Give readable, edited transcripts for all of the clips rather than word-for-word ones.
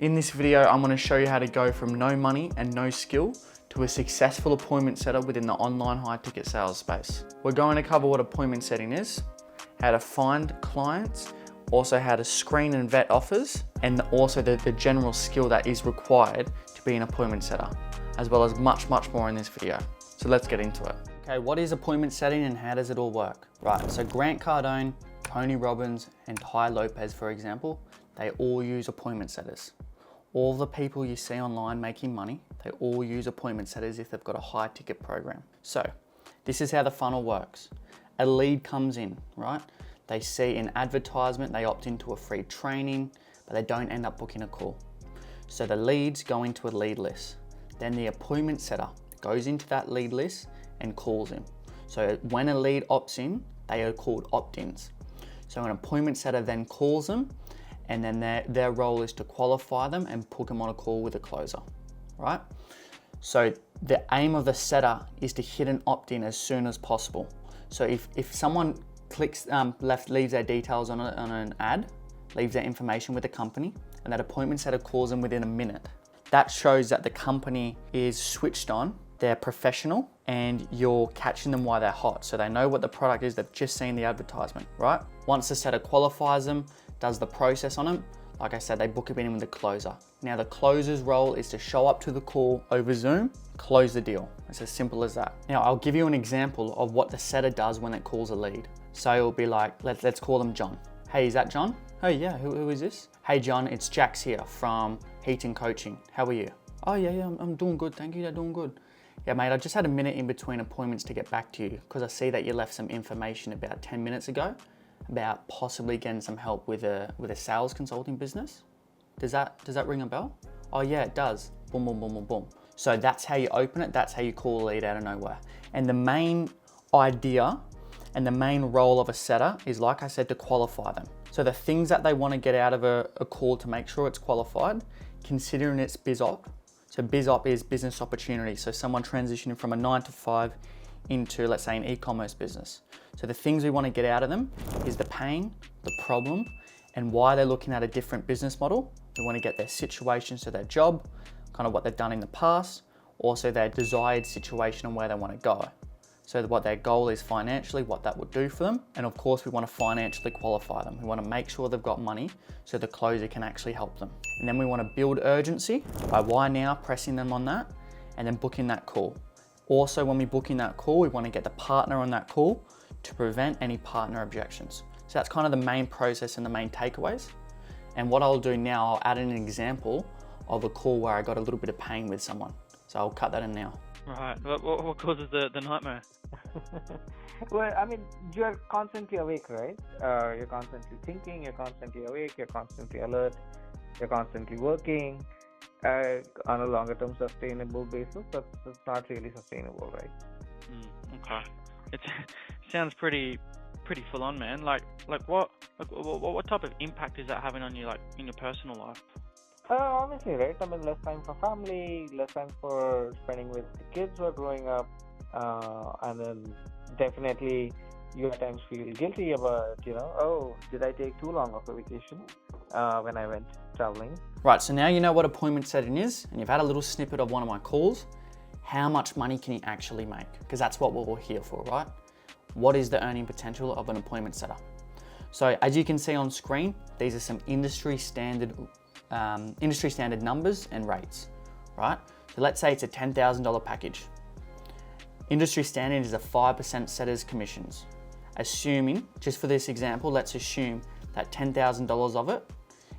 In this video, I'm going to show you how to go from no money and no skill to a successful appointment setter within the online high ticket sales space. We're going to cover what appointment setting is, how to find clients, also how to screen and vet offers, and also the general skill that is required to be an appointment setter, as well as much more in this video. So let's get into it. Okay, what is appointment setting and how does it all work? Right, so Grant Cardone, Tony Robbins, and Tai Lopez, for example, they all use appointment setters. All the people you see online making money, they all use appointment setters if they've got a high ticket program. So this is how the funnel works. A lead comes in, right? They see an advertisement, they opt into a free training, but they don't end up booking a call. So the leads go into a lead list. Then the appointment setter goes into that lead list and calls him. So when a lead opts in, they are called opt-ins. So an appointment setter then calls them, and then their role is to qualify them and put them on a call with a closer, right? So the aim of the setter is to hit an opt-in as soon as possible. So if someone clicks, leaves their details on an ad, leaves their information with the company, and that appointment setter calls them within a minute, that shows that the company is switched on, they're professional, and you're catching them while they're hot. So they know what the product is, they've just seen the advertisement, right? Once the setter qualifies them, does the process on them, like I said, they book it in with the closer. Now the closer's role is to show up to the call over Zoom, close the deal. It's as simple as that. Now I'll give you an example of what the setter does when it calls a lead. So it'll be like, let's call them John. Hey, is that John? Oh yeah, who is this? Hey John, it's Jax here from Heaton Coaching. How are you? Oh yeah, I'm doing good, thank you, they're doing good. Yeah mate, I just had a minute in between appointments to get back to you because I see that you left some information about 10 minutes ago about possibly getting some help with a sales consulting business. Does that ring a bell? Oh yeah, it does. Boom, boom, boom, boom, boom. So that's how you open it, that's how you call a lead out of nowhere. And the main idea and the main role of a setter is, like I said, to qualify them. So the things that they want to get out of a call to make sure it's qualified, considering it's BizOp. So BizOp is business opportunity. So someone transitioning from a 9 to 5 into, let's say, an e-commerce business. So the things we want to get out of them is the pain, the problem, and why they're looking at a different business model. We want to get their situation, so their job, kind of what they've done in the past, also their desired situation and where they want to go. So what their goal is financially, what that would do for them. And of course, we want to financially qualify them. We want to make sure they've got money so the closer can actually help them. And then we want to build urgency by why now, pressing them on that, and then booking that call. Also, when we book in that call, we want to get the partner on that call to prevent any partner objections. So that's kind of the main process and the main takeaways. And what I'll do now, I'll add in an example of a call where I got a little bit of pain with someone. So I'll cut that in now. Right. What causes the nightmare? Well, I mean, you're constantly awake, right? You're constantly thinking, you're constantly awake, you're constantly alert, you're constantly working. On a longer term sustainable basis, that's not really sustainable, right? Okay. It sounds pretty full on, man. Like what type of impact is that having on you, like in your personal life? Honestly, right? I mean, less time for family, less time for spending with the kids who are growing up, and then definitely you at times feel guilty about, oh, did I take too long of a vacation when I went traveling? Right, so now you know what appointment setting is, and you've had a little snippet of one of my calls. How much money can you actually make? Because that's what we're here for, right? What is the earning potential of an appointment setter? So as you can see on screen, these are some industry standard numbers and rates, right? So let's say it's a $10,000 package. Industry standard is a 5% setter's commissions. Assuming, just for this example, let's assume that $10,000 of it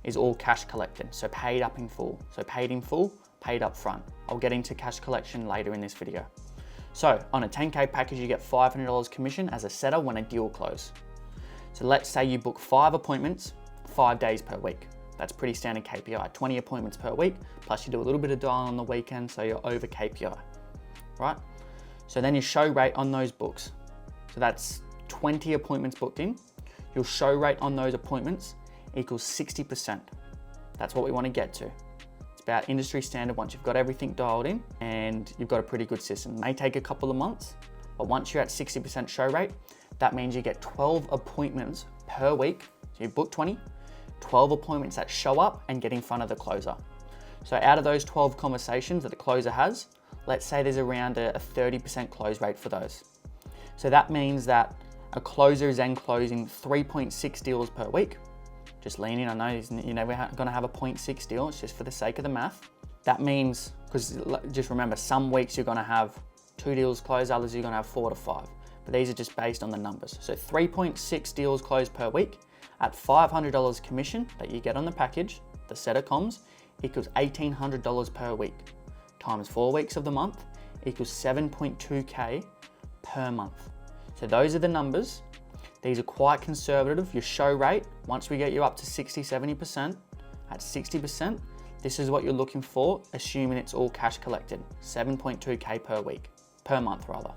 is all cash collected, so paid up in full. So paid in full, paid up front. I'll get into cash collection later in this video. So on a 10K package, you get $500 commission as a setter when a deal closes. So let's say you book 5 appointments, 5 days per week. That's pretty standard KPI, 20 appointments per week, plus you do a little bit of dial on the weekend, so you're over KPI, right? So then your show rate on those books. So that's 20 appointments booked in. Your show rate on those appointments equals 60%. That's what we want to get to. It's about industry standard once you've got everything dialed in and you've got a pretty good system. It may take a couple of months, but once you're at 60% show rate, that means you get 12 appointments per week. So you book 20, 12 appointments that show up and get in front of the closer. So out of those 12 conversations that the closer has, let's say there's around a 30% close rate for those. So that means that a closer is then closing 3.6 deals per week. Just lean in, I know you're never gonna have a 0.6 deal, it's just for the sake of the math. That means, because just remember, some weeks you're gonna have 2 deals closed, others you're gonna have 4 to 5. But these are just based on the numbers. So 3.6 deals closed per week at $500 commission that you get on the package, the set of comms, equals $1,800 per week. Times 4 weeks of the month equals 7.2K per month. So those are the numbers. These are quite conservative. Your show rate, once we get you up to 60, 70%, at 60%, this is what you're looking for, assuming it's all cash collected. 7.2K per week, per month rather.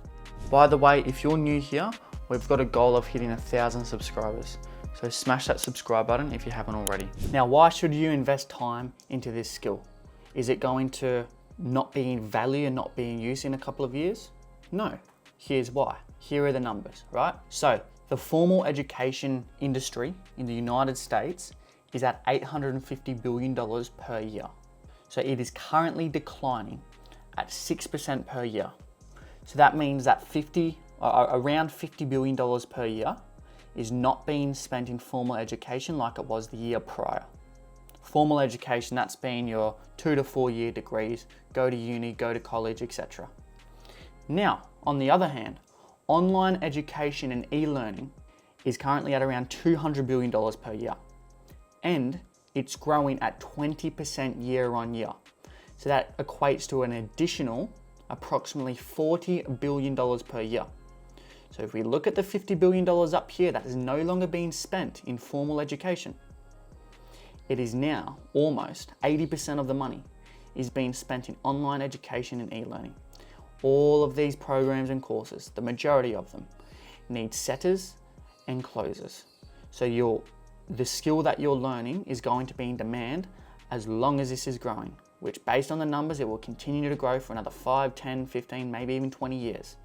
By the way, if you're new here, we've got a goal of hitting 1,000 subscribers. So smash that subscribe button if you haven't already. Now, why should you invest time into this skill? Is it going to not be in value and not being used in a couple of years? No, here's why. Here are the numbers, right? So the formal education industry in the United States is at $850 billion per year. So it is currently declining at 6% per year. So that means that around $50 billion per year is not being spent in formal education like it was the year prior. Formal education, that's been your 2 to 4 year degrees, go to uni, go to college, etc. Now, on the other hand, online education and e-learning is currently at around $200 billion per year. And it's growing at 20% year on year. So that equates to an additional approximately $40 billion per year. So if we look at the $50 billion up here, that is no longer being spent in formal education. It is now almost 80% of the money is being spent in online education and e-learning. All of these programs and courses, the majority of them, need setters and closers. So the skill that you're learning is going to be in demand as long as this is growing, which based on the numbers, it will continue to grow for another 5, 10, 15, maybe even 20 years.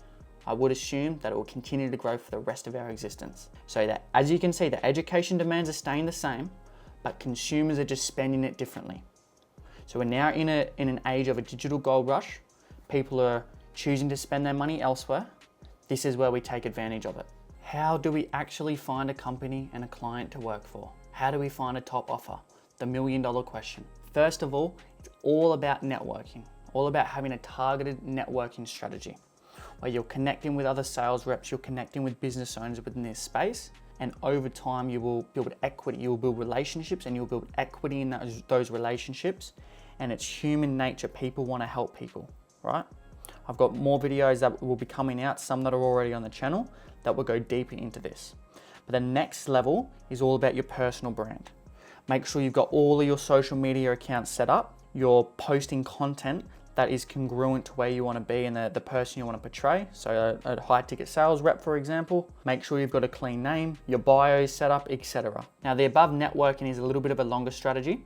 I would assume that it will continue to grow for the rest of our existence. So that, as you can see, the education demands are staying the same, but consumers are just spending it differently. So we're now in an age of a digital gold rush. People are choosing to spend their money elsewhere. This is where we take advantage of it. How do we actually find a company and a client to work for? How do we find a top offer? The $1 million question. First of all, it's all about networking, all about having a targeted networking strategy where you're connecting with other sales reps, you're connecting with business owners within this space, and over time you will build equity, you will build relationships, and you'll build equity in those relationships. And it's human nature, people want to help people, right? I've got more videos that will be coming out, some that are already on the channel, that will go deeper into this. But the next level is all about your personal brand. Make sure you've got all of your social media accounts set up, you're posting content that is congruent to where you want to be and the person you want to portray. So a high ticket sales rep, for example, make sure you've got a clean name, your bio is set up, etc. Now the above networking is a little bit of a longer strategy,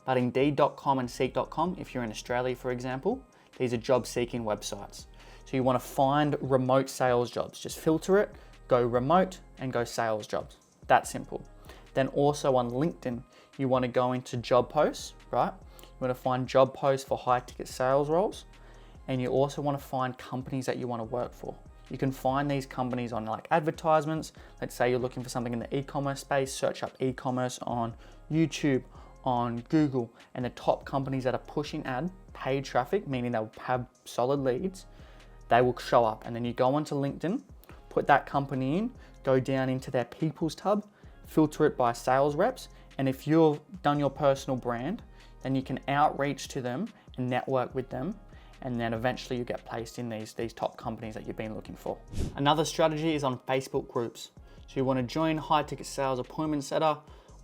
but Indeed.com and Seek.com, if you're in Australia, for example, these are job seeking websites. So you want to find remote sales jobs. Just filter it, go remote and go sales jobs. That simple. Then also on LinkedIn, you want to go into job posts, right? You want to find job posts for high ticket sales roles. And you also want to find companies that you want to work for. You can find these companies on like advertisements. Let's say you're looking for something in the e-commerce space, search up e-commerce on YouTube, on Google, and the top companies that are pushing paid traffic, meaning they'll have solid leads, they will show up. And then you go onto LinkedIn, put that company in, go down into their people's tab, filter it by sales reps. And if you've done your personal brand, then you can outreach to them and network with them. And then eventually you get placed in these top companies that you've been looking for. Another strategy is on Facebook groups. So you want to join High Ticket Sales Appointment Setter.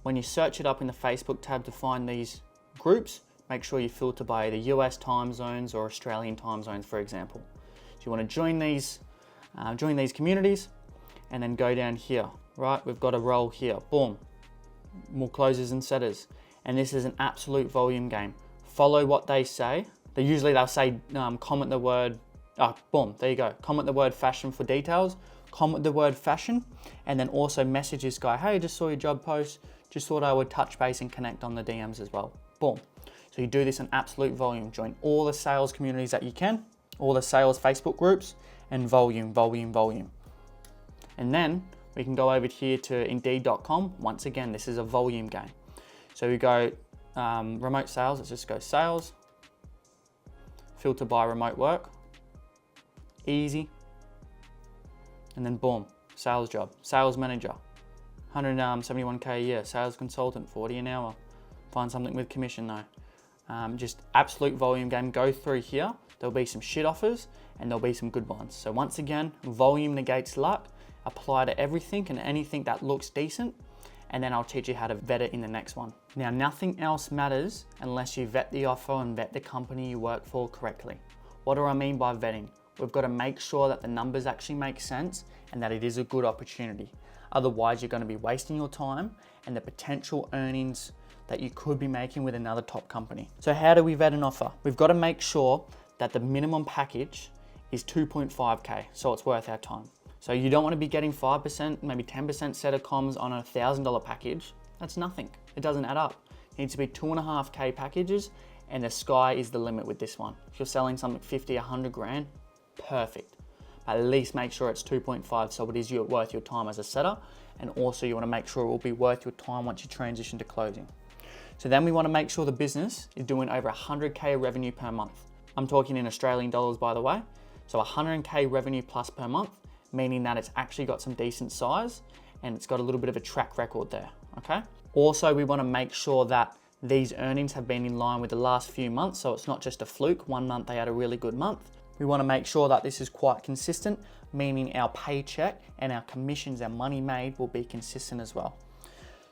When you search it up in the Facebook tab to find these groups, make sure you filter by either US time zones or Australian time zones, for example. So you want to join these communities and then go down here, right? We've got a role here, boom, more closers and setters. And this is an absolute volume game. Follow what they say. They'll say, comment the word, boom, there you go. Comment the word fashion for details, comment the word fashion, and then also message this guy, hey, just saw your job post. Just thought I would touch base and connect on the DMs as well. Boom. So you do this in absolute volume. Join all the sales communities that you can, all the sales Facebook groups, and volume. And then we can go over here to Indeed.com. Once again, this is a volume game. So we go remote sales, let's just go sales, filter by remote work, easy, and then boom, sales job, sales manager, 171K a year, sales consultant, 40 an hour. Find something with commission though. Just absolute volume game. Go through here. There'll be some shit offers and there'll be some good ones. So once again, volume negates luck. Apply to everything and anything that looks decent, and then I'll teach you how to vet it in the next one. Now, nothing else matters unless you vet the offer and vet the company you work for correctly. What do I mean by vetting? We've got to make sure that the numbers actually make sense and that it is a good opportunity. Otherwise, you're going to be wasting your time and the potential earnings that you could be making with another top company. So how do we vet an offer? We've got to make sure that the minimum package is 2.5K, so it's worth our time. So you don't want to be getting 5%, maybe 10% set of comms on a $1,000 package. That's nothing. It doesn't add up. It needs to be 2.5K packages, and the sky is the limit with this one. If you're selling something 50, 100 grand, perfect. But at least make sure it's 2.5 so it is worth your time as a setter, and also you want to make sure it will be worth your time once you transition to closing. So then we want to make sure the business is doing over 100K revenue per month. I'm talking in Australian dollars, by the way. So 100K revenue plus per month, meaning that it's actually got some decent size and it's got a little bit of a track record there, okay? Also, we want to make sure that these earnings have been in line with the last few months, so it's not just a fluke. One month they had a really good month. We want to make sure that this is quite consistent, meaning our paycheck and our commissions, our money made, will be consistent as well.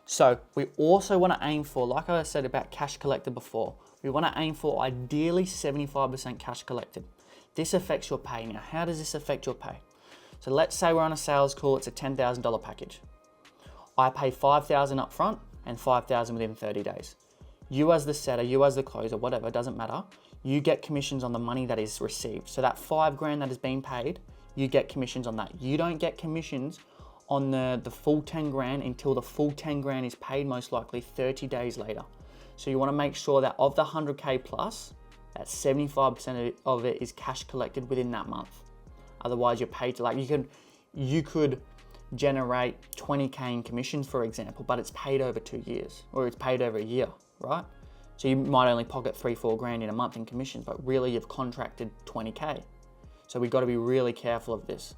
So we also want to aim for, like I said about cash collected before, we want to aim for ideally 75% cash collected. This affects your pay. Now, how does this affect your pay? So let's say we're on a sales call, it's a $10,000 package. I pay $5,000 up front and $5,000 within 30 days. You as the setter, you as the closer, whatever, doesn't matter. You get commissions on the money that is received. So that $5,000 that is being paid, you get commissions on that. You don't get commissions on the full $10,000 until the full $10,000 is paid, most likely 30 days later. So you want to make sure that of the 100K plus, that 75% of it is cash collected within that month. Otherwise, you're paid to, like, you could generate 20K in commissions, for example, but it's paid over 2 years, or it's paid over a year, right? So you might only pocket 3-4 grand in a month in commissions, but really you've contracted 20K. So we've got to be really careful of this.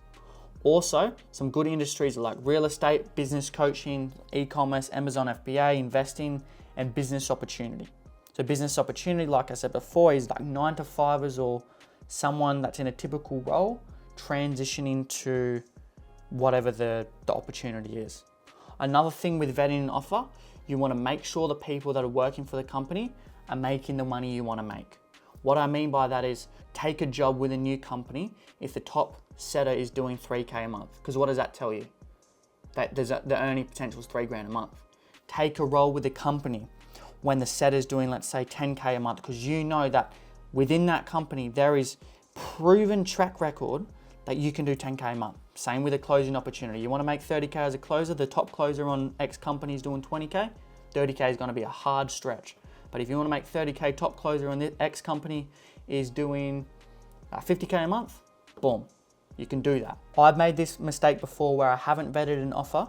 Also, some good industries like real estate, business coaching, e-commerce, Amazon FBA, investing, and business opportunity. So business opportunity, like I said before, is like 9-to-5ers or someone that's in a typical role transitioning to whatever the opportunity is. Another thing with vetting an offer, you want to make sure the people that are working for the company are making the money you want to make. What I mean by that is take a job with a new company if the top setter is doing 3K a month, because what does that tell you? That the earning potential is $3,000 a month. Take a role with a company when the setter's doing, let's say, 10K a month, because you know that within that company there is proven track record that you can do 10K a month. Same with a closing opportunity. You want to make 30K as a closer, the top closer on X company is doing 20K, 30K is going to be a hard stretch. But if you want to make 30K top closer on the X company is doing 50K a month, boom, you can do that. I've made this mistake before where I haven't vetted an offer,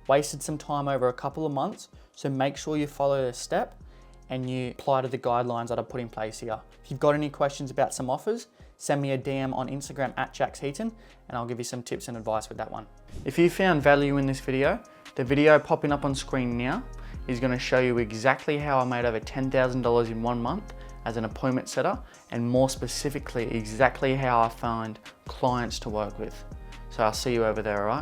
wasted some time over a couple of months, so make sure you follow the step and you apply to the guidelines that I put in place here. If you've got any questions about some offers, send me a DM on Instagram at Jax Heaton and I'll give you some tips and advice with that one. If you found value in this video, the video popping up on screen now is going to show you exactly how I made over $10,000 in 1 month as an appointment setter, and more specifically, exactly how I find clients to work with. So I'll see you over there, all right?